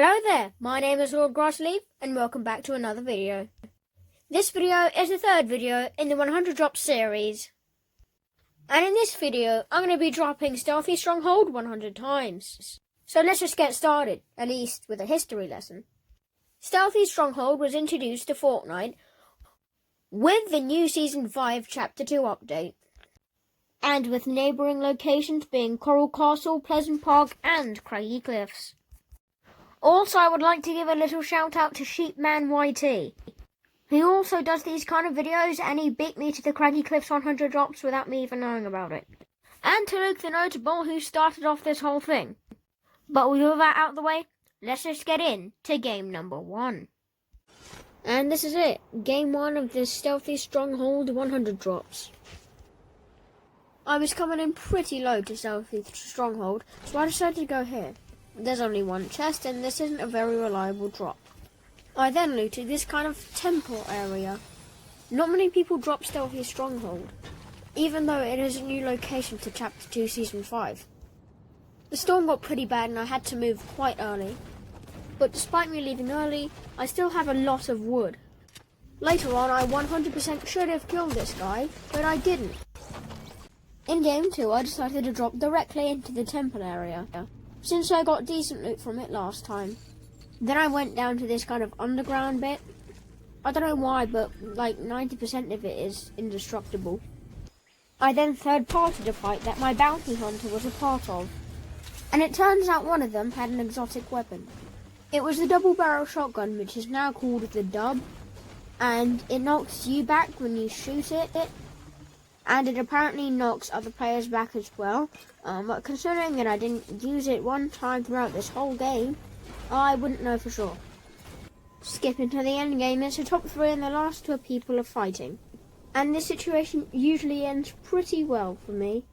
Hello there, my name is Lord Grassleaf and welcome back to another video. This video is the third video in the 100 Drops series. And in this video, I'm going to be dropping Stealthy Stronghold 100 times. So let's just get started, at least with a history lesson. Stealthy Stronghold was introduced to Fortnite with the new Season 5 Chapter 2 update. And with neighbouring locations being Coral Castle, Pleasant Park and Craggy Cliffs. Also, I would like to give a little shout out to Sheepman YT. He also does these kind of videos and he beat me to the Craggy Cliffs 100 drops without me even knowing about it. And to Luke the Notable, who started off this whole thing. But with all that out of the way, let's just get in to game number 1. And this is it, game 1 of this Stealthy Stronghold 100 drops. I was coming in pretty low to Stealthy Stronghold, so I decided to go here. There's only one chest and this isn't a very reliable drop. I then looted this kind of temple area. Not many people drop Stealthy Stronghold, even though it is a new location to Chapter 2 Season 5. The storm got pretty bad and I had to move quite early. But despite me leaving early, I still have a lot of wood. Later on I 100% should have killed this guy, but I didn't. In game 2 I decided to drop directly into the temple area, since I got decent loot from it last time. Then I went down to this kind of underground bit. I don't know why, but like 90% of it is indestructible. I then third-partied a fight that my bounty hunter was a part of. And it turns out one of them had an exotic weapon. It was the double-barrel shotgun, which is now called the Dub. And it knocks you back when you shoot it. And it apparently knocks other players back as well. But considering that I didn't use it one time throughout this whole game, I wouldn't know for sure. Skipping to the end game, it's the top 3 and the last 2 people are fighting. And this situation usually ends pretty well for me.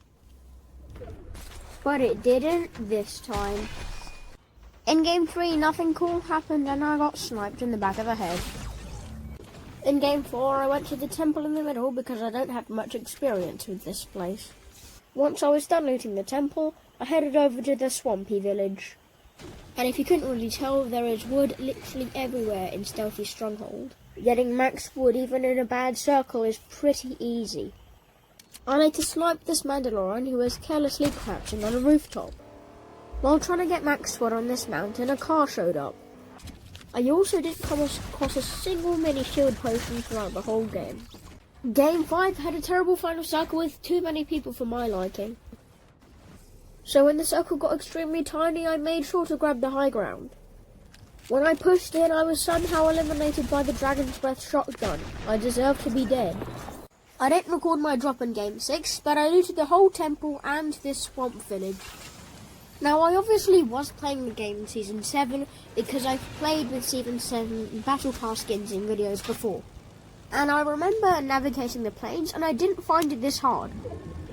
But it didn't this time. In game 3, nothing cool happened and I got sniped in the back of the head. In game 4, I went to the temple in the middle because I don't have much experience with this place. Once I was done looting the temple, I headed over to the swampy village. And if you couldn't really tell, there is wood literally everywhere in Stealthy Stronghold. Getting max wood even in a bad circle is pretty easy. I later sniped this Mandalorian who was carelessly crouching on a rooftop. While trying to get max wood on this mountain, a car showed up. I also didn't come across a single mini shield potion throughout the whole game. Game 5 had a terrible final circle with too many people for my liking. So when the circle got extremely tiny, I made sure to grab the high ground. When I pushed in, I was somehow eliminated by the Dragon's Breath shotgun. I deserved to be dead. I didn't record my drop in Game 6, but I looted the whole temple and this swamp village. Now, I obviously was playing the game in Season 7 because I've played with Season 7 Battle Pass skins in videos before. And I remember navigating the plains and I didn't find it this hard.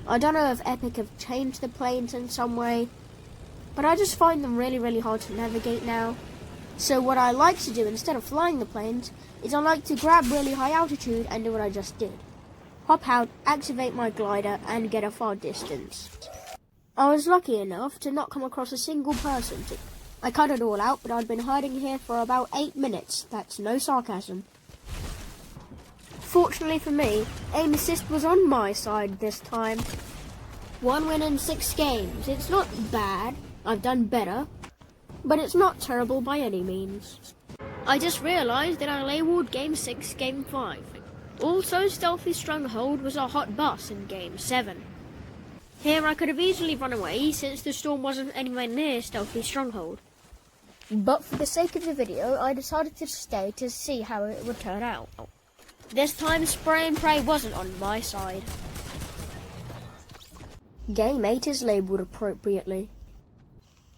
I don't know if Epic have changed the plains in some way, but I just find them really hard to navigate now. So what I like to do instead of flying the plains is I like to grab really high altitude and do what I just did. Hop out, activate my glider and get a far distance. I was lucky enough to not come across a single person. I cut it all out, but I'd been hiding here for about 8 minutes. That's no sarcasm. Fortunately for me, aim assist was on my side this time. 1 win in 6 games. It's not bad. I've done better. But it's not terrible by any means. I just realised that I labelled Game 6 Game 5. Also, Stealthy Stronghold was a hot bus in Game 7. Here I could have easily run away since the storm wasn't anywhere near Stealthy Stronghold. But for the sake of the video, I decided to stay to see how it would turn out. This time spray and pray wasn't on my side. Game 8 is labelled appropriately.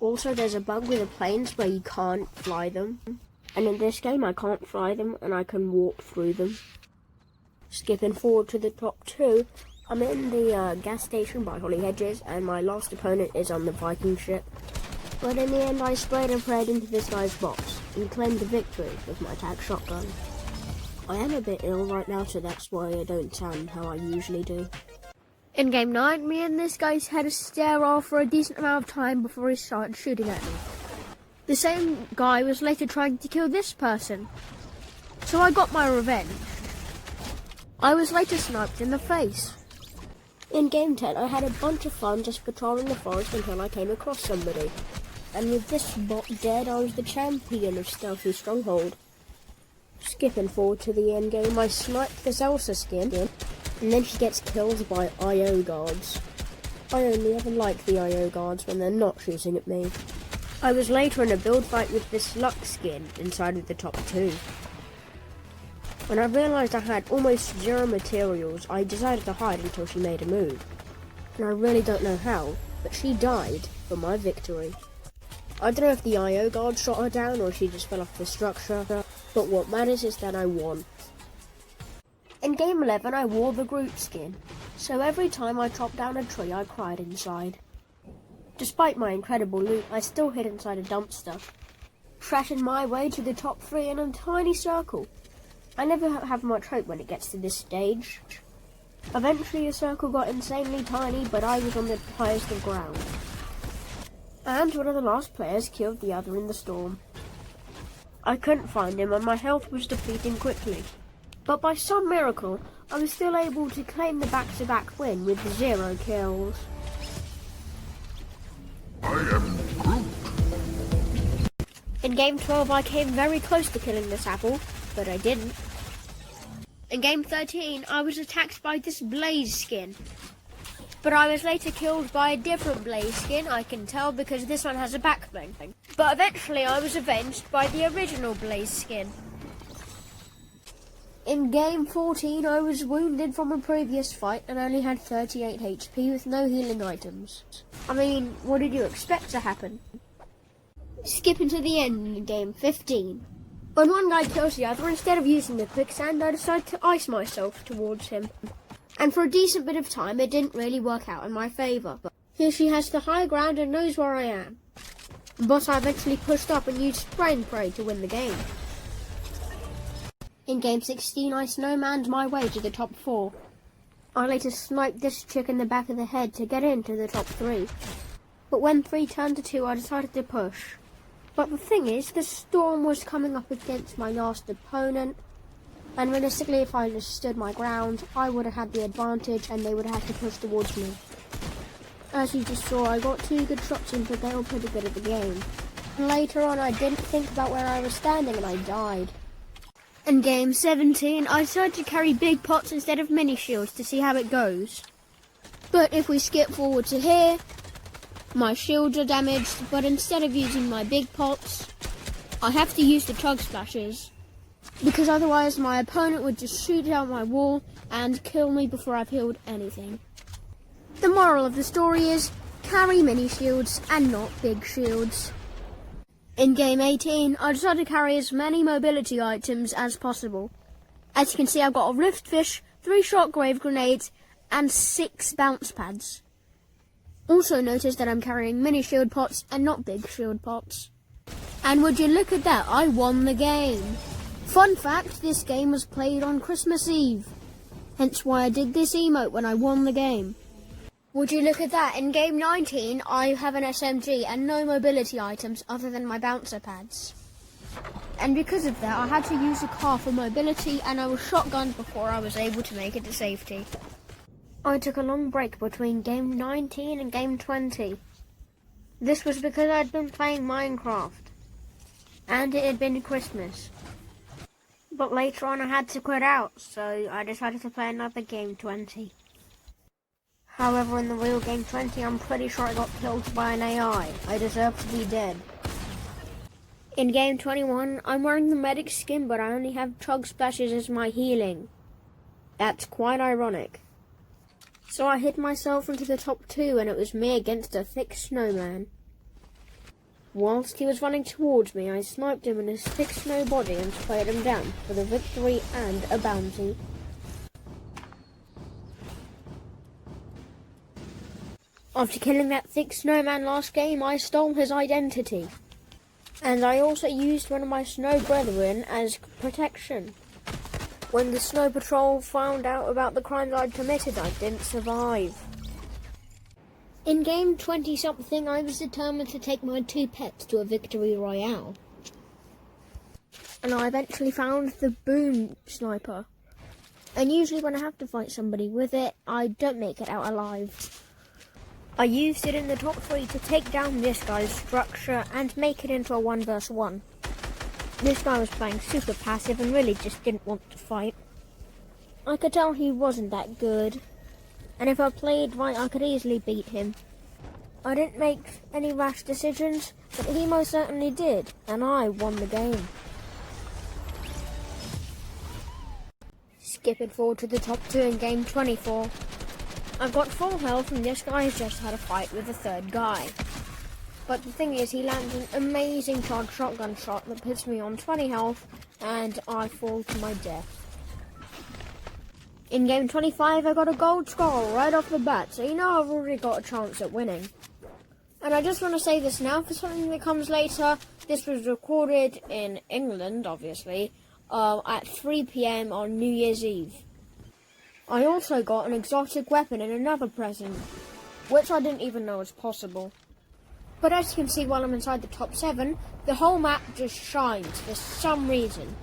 Also there's a bug with the planes where you can't fly them. And in this game I can't fly them and I can walk through them. Skipping forward to the top 2. I'm in the gas station by Holly Hedges, and my last opponent is on the Viking ship. But in the end, I sprayed and prayed into this guy's box, and claimed the victory with my tag shotgun. I am a bit ill right now, so that's why I don't sound how I usually do. In Game 9, me and this guy had a stare off for a decent amount of time before he started shooting at me. The same guy was later trying to kill this person, so I got my revenge. I was later sniped in the face. In Game 10, I had a bunch of fun just patrolling the forest until I came across somebody. And with this bot dead, I was the champion of Stealthy Stronghold. Skipping forward to the end game, I sniped this Elsa skin, and then she gets killed by IO guards. I only ever like the IO guards when they're not shooting at me. I was later in a build fight with this Luck skin inside of the top 2. When I realised I had almost zero materials, I decided to hide until she made a move. And I really don't know how, but she died for my victory. I don't know if the IO guard shot her down or she just fell off the structure, but what matters is that I won. In Game 11 I wore the Groot skin, so every time I chopped down a tree I cried inside. Despite my incredible loot, I still hid inside a dumpster, trashing my way to the top 3 in a tiny circle. I never have much hope when it gets to this stage. Eventually the circle got insanely tiny, but I was on the highest of ground. And one of the last players killed the other in the storm. I couldn't find him and my health was depleting quickly. But by some miracle, I was still able to claim the back-to-back win with 0 kills. I am Groot. In Game 12 I came very close to killing this apple, but I didn't. In Game 13 I was attacked by this Blaze skin, but I was later killed by a different Blaze skin, I can tell because this one has a backbling. But eventually I was avenged by the original Blaze skin. In Game 14 I was wounded from a previous fight and only had 38 HP with no healing items. I mean, what did you expect to happen? Skipping to the end in Game 15. When one guy kills the other, instead of using the quicksand, I decided to ice myself towards him. And for a decent bit of time, it didn't really work out in my favour. Here she has the high ground and knows where I am. But I eventually pushed up and used spray and pray to win the game. In Game 16, I snowmanned my way to the top 4. I later sniped this chick in the back of the head to get into the top 3. But when 3 turned to 2, I decided to push. But the thing is, the storm was coming up against my last opponent, and realistically if I just stood my ground, I would have had the advantage and they would have had to push towards me. As you just saw, I got 2 good shots in, but they were pretty good at the game. And later on I didn't think about where I was standing and I died. In Game 17, I decided to carry big pots instead of mini shields to see how it goes. But if we skip forward to here, my shields are damaged, but instead of using my big pots, I have to use the chug splashes, because otherwise my opponent would just shoot down my wall and kill me before I've healed anything. The moral of the story is, carry mini shields and not big shields. In Game 18, I decided to carry as many mobility items as possible. As you can see, I've got a rift fish, 3 shockwave grenades, and 6 bounce pads. Also notice that I'm carrying mini shield pots and not big shield pots. And would you look at that, I won the game. Fun fact, this game was played on Christmas Eve. Hence why I did this emote when I won the game. Would you look at that, in Game 19 I have an SMG and no mobility items other than my bouncer pads. And because of that I had to use a car for mobility and I was shotgunned before I was able to make it to safety. I took a long break between Game 19 and Game 20. This was because I'd been playing Minecraft, and it had been Christmas. But later on I had to quit out, so I decided to play another Game 20. However, in the real Game 20, I'm pretty sure I got killed by an AI. I deserve to be dead. In Game 21, I'm wearing the medic skin, but I only have chug splashes as my healing. That's quite ironic. So I hid myself into the top 2 and it was me against a thick snowman. Whilst he was running towards me, I sniped him in his thick snow body and sprayed him down for the victory and a bounty. After killing that thick snowman last game, I stole his identity. And I also used one of my snow brethren as protection. When the Snow Patrol found out about the crimes I'd committed, I didn't survive. In game 20-something, I was determined to take my 2 pets to a victory royale. And I eventually found the boom sniper. And usually when I have to fight somebody with it, I don't make it out alive. I used it in the top 3 to take down this guy's structure and make it into a 1 vs 1. This guy was playing super passive and really just didn't want to fight. I could tell he wasn't that good. And if I played right, I could easily beat him. I didn't make any rash decisions, but he most certainly did, and I won the game. Skipping forward to the top 2 in game 24. I've got full health and this guy has just had a fight with a 3rd guy. But the thing is, he lands an amazing charged shotgun shot that puts me on 20 health and I fall to my death. In game 25, I got a gold score right off the bat, so you know I've already got a chance at winning. And I just want to say this now for something that comes later. This was recorded in England, obviously, at 3 PM on New Year's Eve. I also got an exotic weapon in another present, which I didn't even know was possible. But as you can see while I'm inside the top 7, the whole map just shines for some reason.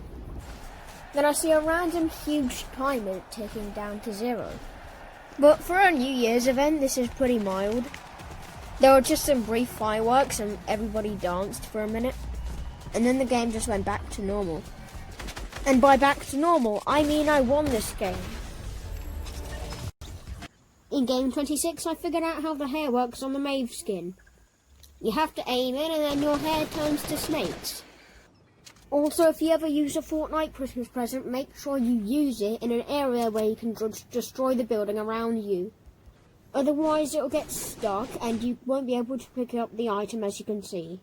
Then I see a random huge timer ticking down to 0. But for a New Year's event, this is pretty mild. There were just some brief fireworks and everybody danced for a minute. And then the game just went back to normal. And by back to normal, I mean I won this game. In game 26, I figured out how the hair works on the Maeve skin. You have to aim in and then your hair turns to snakes. Also, if you ever use a Fortnite Christmas present, make sure you use it in an area where you can destroy the building around you. Otherwise, it'll get stuck and you won't be able to pick up the item, as you can see.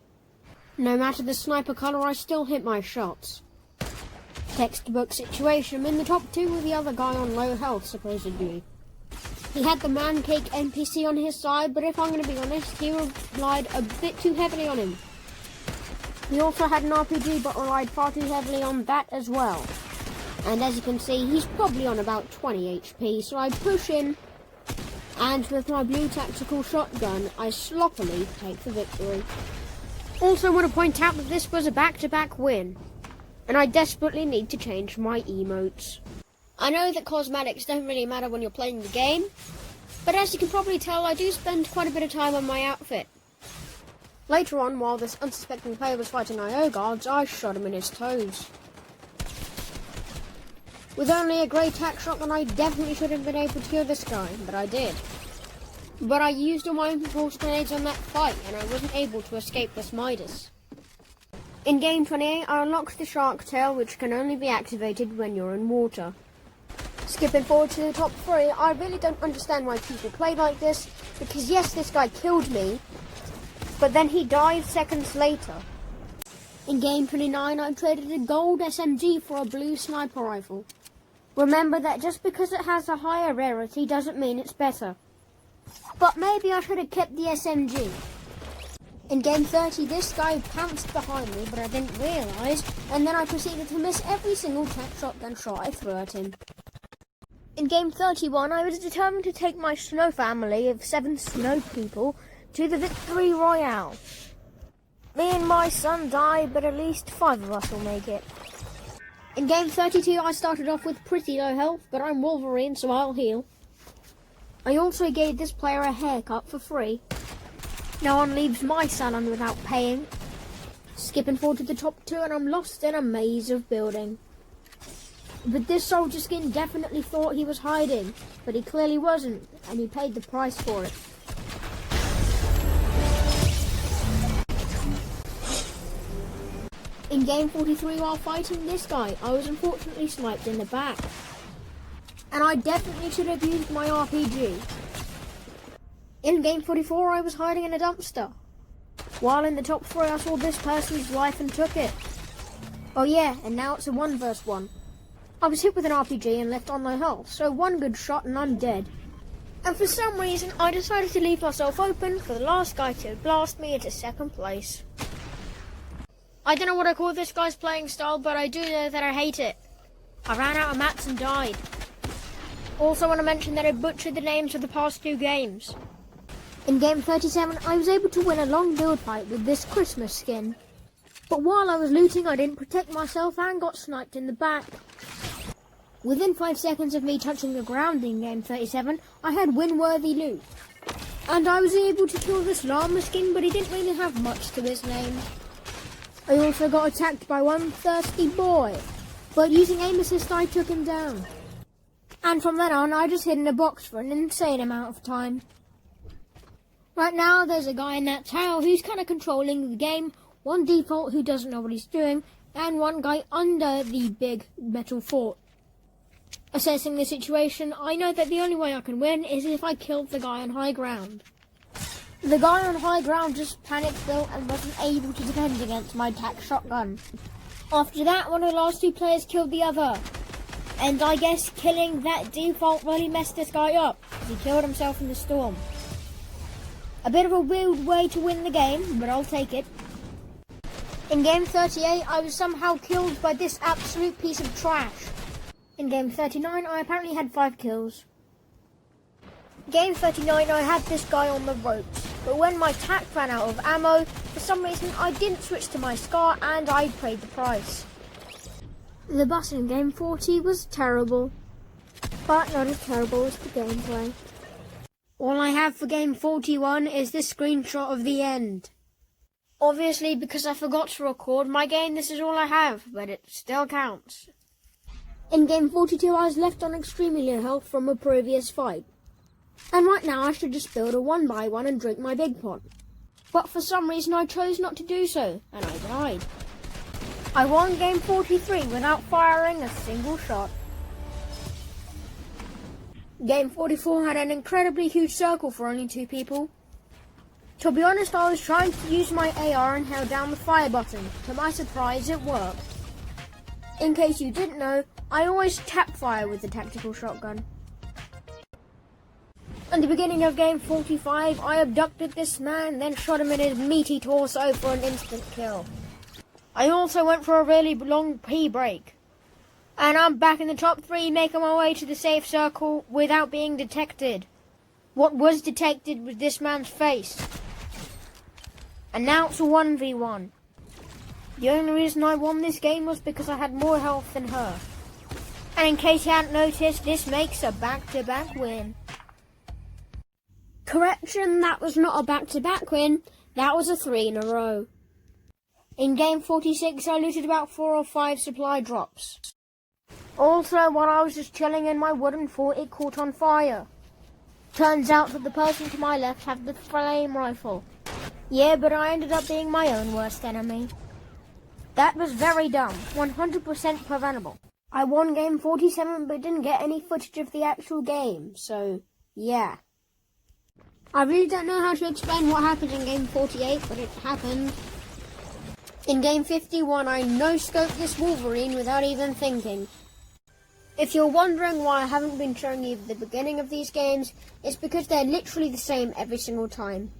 No matter the sniper colour, I still hit my shots. Textbook situation. I'm in the top 2 with the other guy on low health, supposedly. He had the man cake NPC on his side, but if I'm going to be honest, he relied a bit too heavily on him. He also had an RPG, but relied far too heavily on that as well. And as you can see, he's probably on about 20 HP, so I push in, and with my blue tactical shotgun, I sloppily take the victory. Also want to point out that this was a back-to-back win, and I desperately need to change my emotes. I know that cosmetics don't really matter when you're playing the game, but as you can probably tell, I do spend quite a bit of time on my outfit. Later on, while this unsuspecting player was fighting IO guards, I shot him in his toes. With only a grey tac shotgun, I definitely should have been able to kill this guy, but I did. But I used all my impulse grenades on that fight, and I wasn't able to escape this Midas. In game 28, I unlocked the shark tail, which can only be activated when you're in water. Skipping forward to the top 3, I really don't understand why people play like this, because yes, this guy killed me, but then he died seconds later. In game 29, I traded a gold SMG for a blue sniper rifle. Remember that just because it has a higher rarity doesn't mean it's better. But maybe I should have kept the SMG. In game 30, this guy pounced behind me, but I didn't realise, and then I proceeded to miss every single tac shotgun shot I threw at him. In game 31, I was determined to take my snow family of 7 snow people to the victory royale. Me and my son died, but at least 5 of us will make it. In game 32, I started off with pretty low health, but I'm Wolverine, so I'll heal. I also gave this player a haircut for free. No one leaves my salon without paying. Skipping forward to the top 2, and I'm lost in a maze of building. But this soldier skin definitely thought he was hiding, but he clearly wasn't, and he paid the price for it. In game 43, while fighting this guy, I was unfortunately sniped in the back. And I definitely should have used my RPG. In game 44, I was hiding in a dumpster. While in the top 3, I saw this person's life and took it. Oh yeah, and now it's a 1 vs 1. I was hit with an RPG and left on low health, so 1 good shot and I'm dead. And for some reason, I decided to leave myself open for the last guy to blast me into 2nd place. I don't know what I call this guy's playing style, but I do know that I hate it. I ran out of mats and died. Also want to mention that I butchered the names of the past 2 games. In game 37, I was able to win a long build fight with this Christmas skin. But while I was looting, I didn't protect myself and got sniped in the back. Within 5 seconds of me touching the ground in game 37, I had win-worthy loot. And I was able to kill this llama skin, but he didn't really have much to his name. I also got attacked by one thirsty boy, but using aim assist I took him down. And from then on, I just hid in a box for an insane amount of time. Right now, there's a guy in that tower who's kind of controlling the game, one default who doesn't know what he's doing, and one guy under the big metal fort. Assessing the situation, I know that the only way I can win is if I kill the guy on high ground. The guy on high ground just panicked built and wasn't able to defend against my attack shotgun. After that, one of the last two players killed the other. And I guess killing that default really messed this guy up, because he killed himself in the storm. A bit of a weird way to win the game, but I'll take it. In game 38, I was somehow killed by this absolute piece of trash. In game 39, I apparently had 5 kills. Game 39, I had this guy on the ropes, but when my tack ran out of ammo, for some reason I didn't switch to my SCAR and I paid the price. The boss in game 40 was terrible, but not as terrible as the gameplay. All I have for game 41 is this screenshot of the end. Obviously, because I forgot to record my game, this is all I have, but it still counts. In game 42, I was left on extremely low health from a previous fight. And right now, I should just build a 1x1 and drink my big pot. But for some reason, I chose not to do so, and I died. I won game 43 without firing a single shot. Game 44 had an incredibly huge circle for only 2 people. To be honest, I was trying to use my AR and held down the fire button. To my surprise, it worked. In case you didn't know, I always tap fire with the tactical shotgun. At the beginning of game 45, I abducted this man, then shot him in his meaty torso for an instant kill. I also went for a really long pee break. And I'm back in the top 3, making my way to the safe circle without being detected. What was detected was this man's face. And now it's a 1v1. The only reason I won this game was because I had more health than her. And in case you hadn't noticed, this makes a back-to-back win. Correction, that was not a back-to-back win, that was a 3 in a row. In game 46, I looted about 4 or 5 supply drops. Also, while I was just chilling in my wooden fort, it caught on fire. Turns out that the person to my left had the flame rifle. Yeah, but I ended up being my own worst enemy. That was very dumb, 100% preventable. I won game 47 but didn't get any footage of the actual game, so yeah. I really don't know how to explain what happened in game 48, but it happened. In game 51, I no-scoped this Wolverine without even thinking. If you're wondering why I haven't been showing you the beginning of these games, it's because they're literally the same every single time.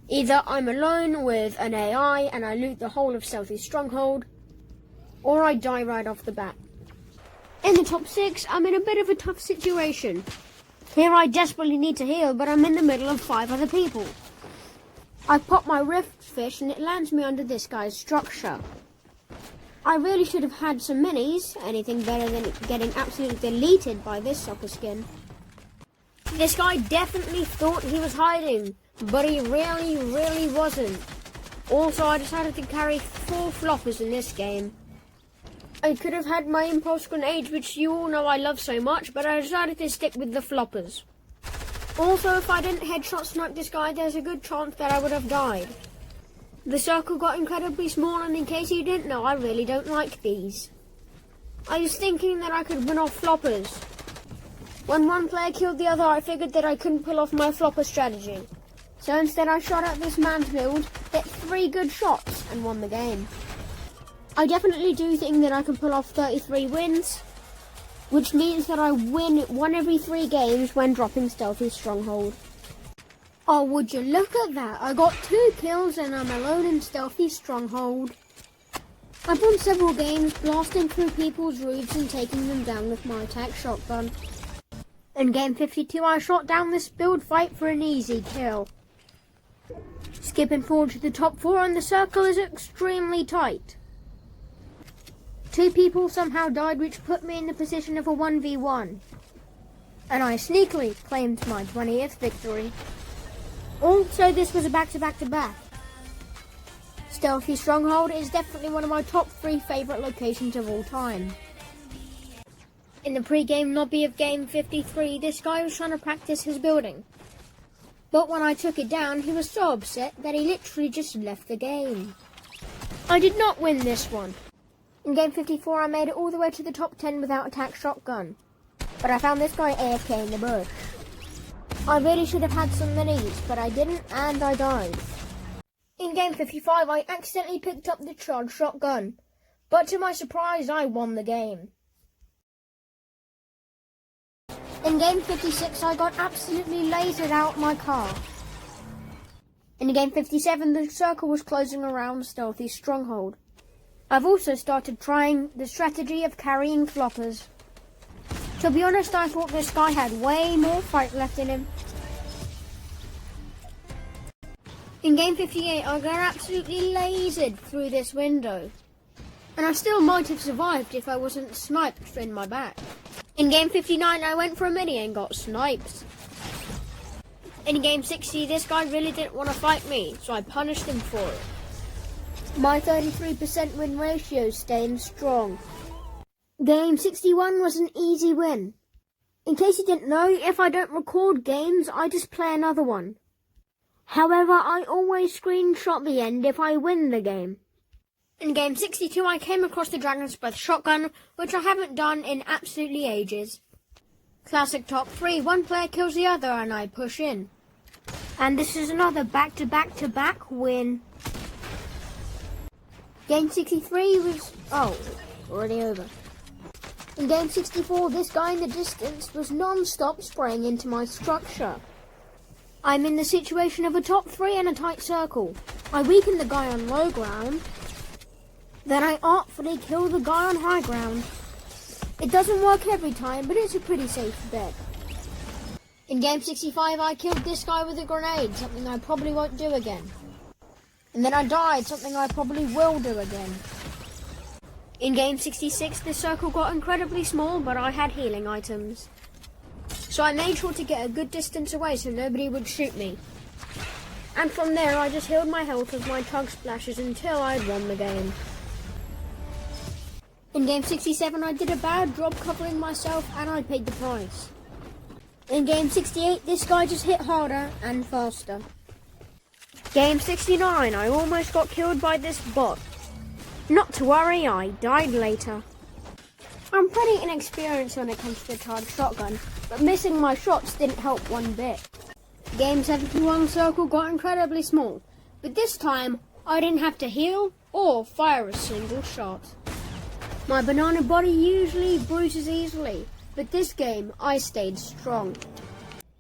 Either I'm alone with an AI and I loot the whole of Stealthy Stronghold, or I die right off the bat. In the top 6, I'm in a bit of a tough situation. Here I desperately need to heal, but I'm in the middle of 5 other people. I pop my rift fish and it lands me under this guy's structure. I really should have had some minis, anything better than getting absolutely deleted by this soccer skin. This guy definitely thought he was hiding, but he really wasn't. Also, I decided to carry 4 floppers in this game. I could have had my impulse grenades, which you all know I love so much, but I decided to stick with the floppers. Also, if I didn't headshot snipe this guy, there's a good chance that I would have died. The circle got incredibly small, and in case you didn't know, I really don't like these. I was thinking that I could win off floppers. When one player killed the other, I figured that I couldn't pull off my flopper strategy. So instead I shot at this man's build, hit 3 good shots, and won the game. I definitely do think that I can pull off 33 wins, which means that I win 1 every 3 games when dropping Stealthy Stronghold. Oh, would you look at that? I got 2 kills and I'm alone in Stealthy Stronghold. I've won several games, blasting through people's roofs and taking them down with my attack shotgun. In game 52, I shot down this build fight for an easy kill. Skipping forward to the top 4, and the circle is extremely tight. 2 people somehow died, which put me in the position of a 1v1. And I sneakily claimed my 20th victory. Also, this was a back-to-back-to-back. Stealthy Stronghold is definitely one of my top 3 favourite locations of all time. In the pre-game lobby of game 53, this guy was trying to practice his building. But when I took it down, he was so upset that he literally just left the game. I did not win this one. In game 54, I made it all the way to the top 10 without attack shotgun. But I found this guy AFK in the bush. I really should have had some minis, but I didn't, and I died. In game 55, I accidentally picked up the charged shotgun. But to my surprise, I won the game. In game 56, I got absolutely lasered out my car. In game 57, the circle was closing around Stealthy Stronghold. I've also started trying the strategy of carrying floppers. To be honest, I thought this guy had way more fight left in him. In game 58, I got absolutely lasered through this window. And I still might have survived if I wasn't sniped in my back. In game 59, I went for a mini and got sniped. In game 60, this guy really didn't want to fight me, so I punished him for it. My 33% win ratio is staying strong. Game 61 was an easy win. In case you didn't know, if I don't record games, I just play another one. However, I always screenshot the end if I win the game. In game 62, I came across the Dragon's Breath shotgun, which I haven't done in absolutely ages. Classic top 3, one player kills the other and I push in. And this is another back-to-back-to-back win. Game 63 was... already over. In game 64, this guy in the distance was non-stop spraying into my structure. I'm in the situation of a top 3 and a tight circle. I weaken the guy on low ground. Then I artfully kill the guy on high ground. It doesn't work every time, but it's a pretty safe bet. In game 65, I killed this guy with a grenade, something I probably won't do again. And then I died, something I probably will do again. In game 66, the circle got incredibly small, but I had healing items. So I made sure to get a good distance away so nobody would shoot me. And from there, I just healed my health with my tug splashes until I'd won the game. In game 67, I did a bad job covering myself and I paid the price. In game 68, this guy just hit harder and faster. Game 69, I almost got killed by this bot. Not to worry, I died later. I'm pretty inexperienced when it comes to the charged shotgun, but missing my shots didn't help one bit. Game 71 circle got incredibly small, but this time I didn't have to heal or fire a single shot. My banana body usually bruises easily, but this game I stayed strong.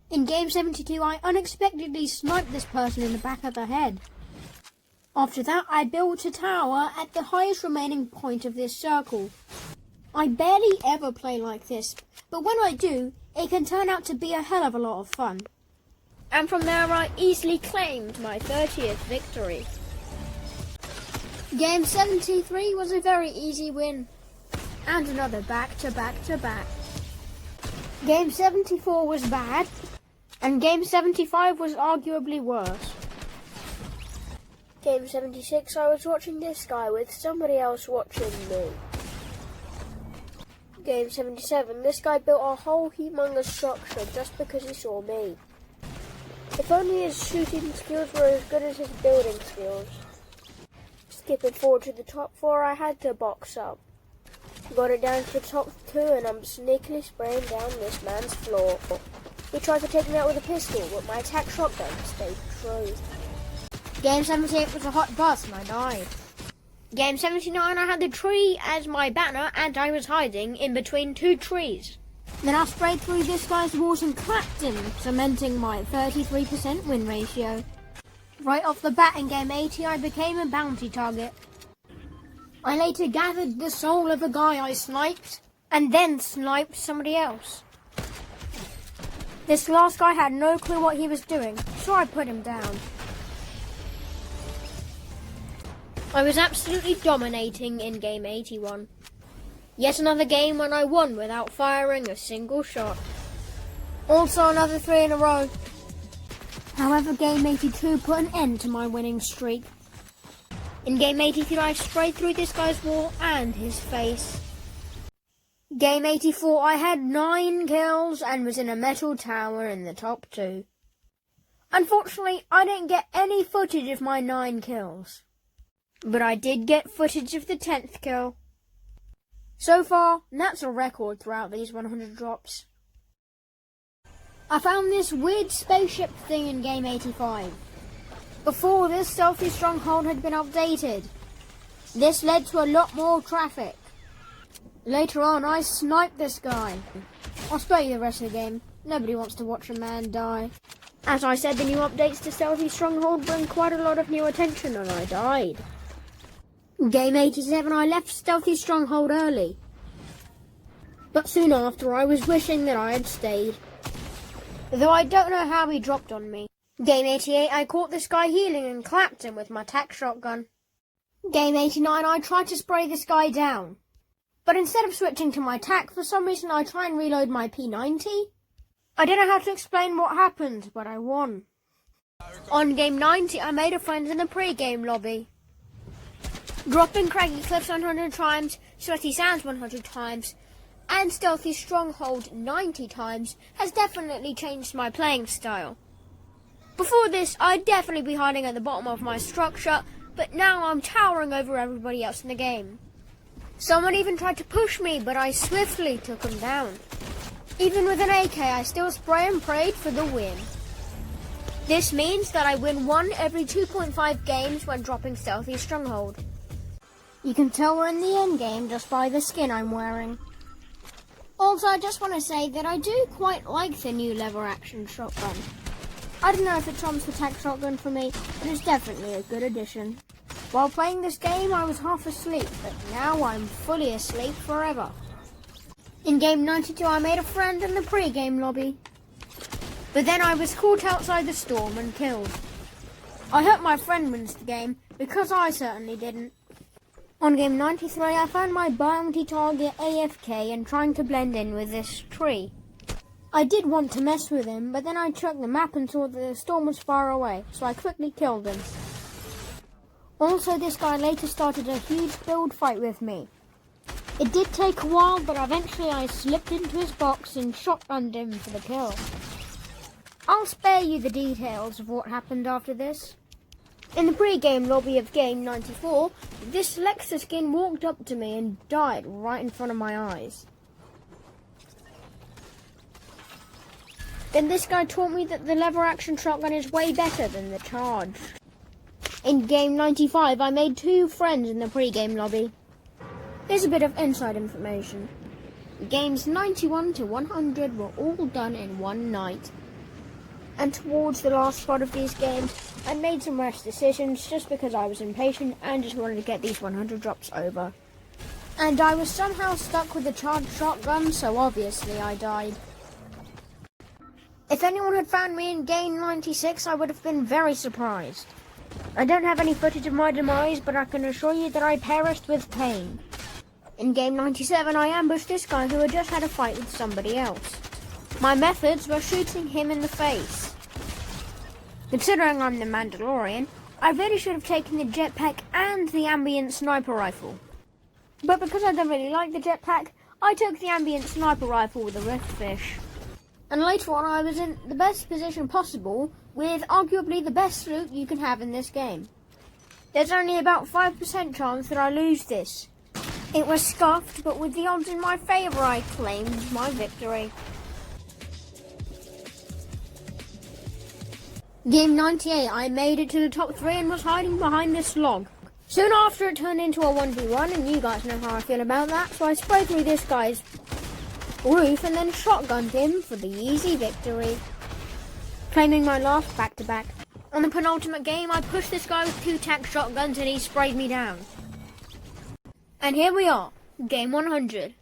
In game 72, I unexpectedly sniped this person in the back of the head. After that, I built a tower at the highest remaining point of this circle. I barely ever play like this, but when I do, it can turn out to be a hell of a lot of fun. And from there, I easily claimed my 30th victory. Game 73 was a very easy win. And another back-to-back-to-back. Game 74 was bad, and Game 75 was arguably worse. Game 76, I was watching this guy with somebody else watching me. Game 77, this guy built a whole humongous structure just because he saw me. If only his shooting skills were as good as his building skills. Skipping forward to the top 4, I had to box up. Got it down to the top 2 and I'm sneakily spraying down this man's floor. He tried to take me out with a pistol, but my attack shotgun stayed true. Game 78 was a hot bus and I died. Game 79, I had the tree as my banner and I was hiding in between 2 trees. Then I sprayed through this guy's walls and clapped him, cementing my 33% win ratio. Right off the bat in game 80, I became a bounty target. I later gathered the soul of a guy I sniped, and then sniped somebody else. This last guy had no clue what he was doing, so I put him down. I was absolutely dominating in game 81. Yet another game when I won without firing a single shot. Also another 3 in a row. However, game 82 put an end to my winning streak. In game 83 I sprayed through this guy's wall and his face. Game 84 I had 9 kills and was in a metal tower in the top 2. Unfortunately, I didn't get any footage of my 9 kills. But I did get footage of the 10th kill. So far, that's a record throughout these 100 drops. I found this weird spaceship thing in game 85. Before this, Stealthy Stronghold had been updated. This led to a lot more traffic. Later on, I sniped this guy. I'll spare you the rest of the game. Nobody wants to watch a man die. As I said, the new updates to Stealthy Stronghold bring quite a lot of new attention, and I died. Game 87, I left Stealthy Stronghold early. But soon after, I was wishing that I had stayed. Though I don't know how he dropped on me. Game 88, I caught this guy healing and clapped him with my tac shotgun. Game 89, I tried to spray this guy down. But instead of switching to my tac, for some reason I try and reload my P90. I don't know how to explain what happened, but I won. On game 90, I made a friend in the pre-game lobby. Dropping Craggy Cliffs 100 times, Sweaty Sands 100 times, and Stealthy Stronghold 90 times has definitely changed my playing style. Before this, I'd definitely be hiding at the bottom of my structure, but now I'm towering over everybody else in the game. Someone even tried to push me, but I swiftly took him down. Even with an AK, I still spray and prayed for the win. This means that I win 1 every 2.5 games when dropping Stealthy Stronghold. You can tell we're in the end game just by the skin I'm wearing. Also, I just want to say that I do quite like the new lever action shotgun. I don't know if it trumps the tac shotgun for me, but it's definitely a good addition. While playing this game, I was half asleep, but now I'm fully asleep forever. In game 92, I made a friend in the pre-game lobby. But then I was caught outside the storm and killed. I hope my friend wins the game, because I certainly didn't. On game 93, I found my bounty target AFK and trying to blend in with this tree. I did want to mess with him, but then I checked the map and saw that the storm was far away, so I quickly killed him. Also, this guy later started a huge build fight with me. It did take a while, but eventually I slipped into his box and shotgunned him for the kill. I'll spare you the details of what happened after this. In the pre-game lobby of game 94, this Lexus skin walked up to me and died right in front of my eyes. Then this guy taught me that the lever action shotgun is way better than the charge. In game 95, I made 2 friends in the pre-game lobby. Here's a bit of inside information. Games 91 to 100 were all done in one night. And towards the last part of these games, I made some rash decisions just because I was impatient and just wanted to get these 100 drops over. And I was somehow stuck with the charged shotgun, so obviously I died. If anyone had found me in game 96, I would have been very surprised. I don't have any footage of my demise, but I can assure you that I perished with pain. In game 97, I ambushed this guy who had just had a fight with somebody else. My methods were shooting him in the face. Considering I'm the Mandalorian, I really should have taken the jetpack and the ambient sniper rifle. But because I don't really like the jetpack, I took the ambient sniper rifle with the riftfish. And later on, I was in the best position possible with arguably the best loot you can have in this game. There's only about 5% chance that I lose this. It was scuffed, but with the odds in my favour, I claimed my victory. Game 98, I made it to the top 3 and was hiding behind this log. Soon after, it turned into a 1v1, and you guys know how I feel about that, so I sprayed through this guy's roof and then shotgunned him for the easy victory, claiming my last back-to-back. On the penultimate game, I pushed this guy with 2 tac shotguns and he sprayed me down. And here we are, game 100.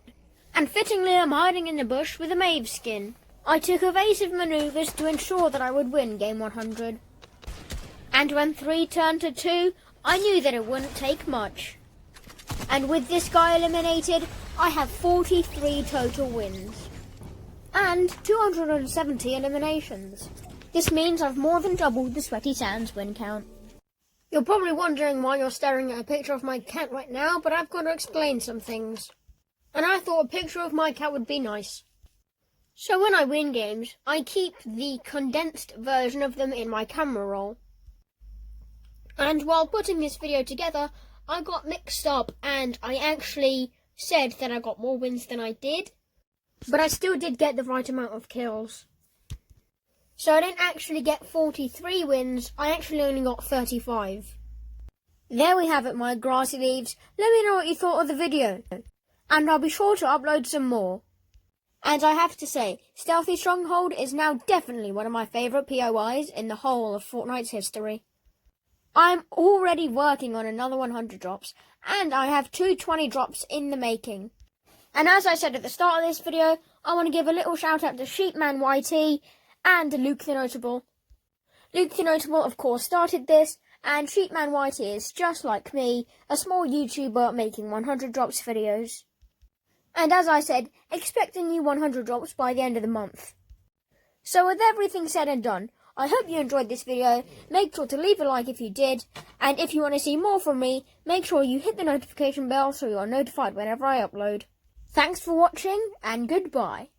And fittingly, I'm hiding in the bush with a Maeve skin. I took evasive maneuvers to ensure that I would win game 100. And when 3 turned to 2, I knew that it wouldn't take much. And with this guy eliminated, I have 43 total wins. And 270 eliminations. This means I've more than doubled the Sweaty Sands win count. You're probably wondering why you're staring at a picture of my cat right now, but I've got to explain some things. And I thought a picture of my cat would be nice. So when I win games, I keep the condensed version of them in my camera roll. And while putting this video together, I got mixed up and I actually said that I got more wins than I did. But I still did get the right amount of kills. So I didn't actually get 43 wins, I actually only got 35. There we have it, my grassy leaves. Let me know what you thought of the video. And I'll be sure to upload some more. And I have to say, Stealthy Stronghold is now definitely one of my favourite POIs in the whole of Fortnite's history. I'm already working on another 100 drops, and I have 220 drops in the making. And as I said at the start of this video, I want to give a little shout out to Sheepman YT and Luke the Notable. Luke the Notable, of course, started this, and Sheepman YT is just like me, a small YouTuber making 100 drops videos. And as I said, expect a new 100 drops by the end of the month. So with everything said and done, I hope you enjoyed this video. Make sure to leave a like if you did, and if you want to see more from me, make sure you hit the notification bell so you are notified whenever I upload. Thanks for watching, and goodbye.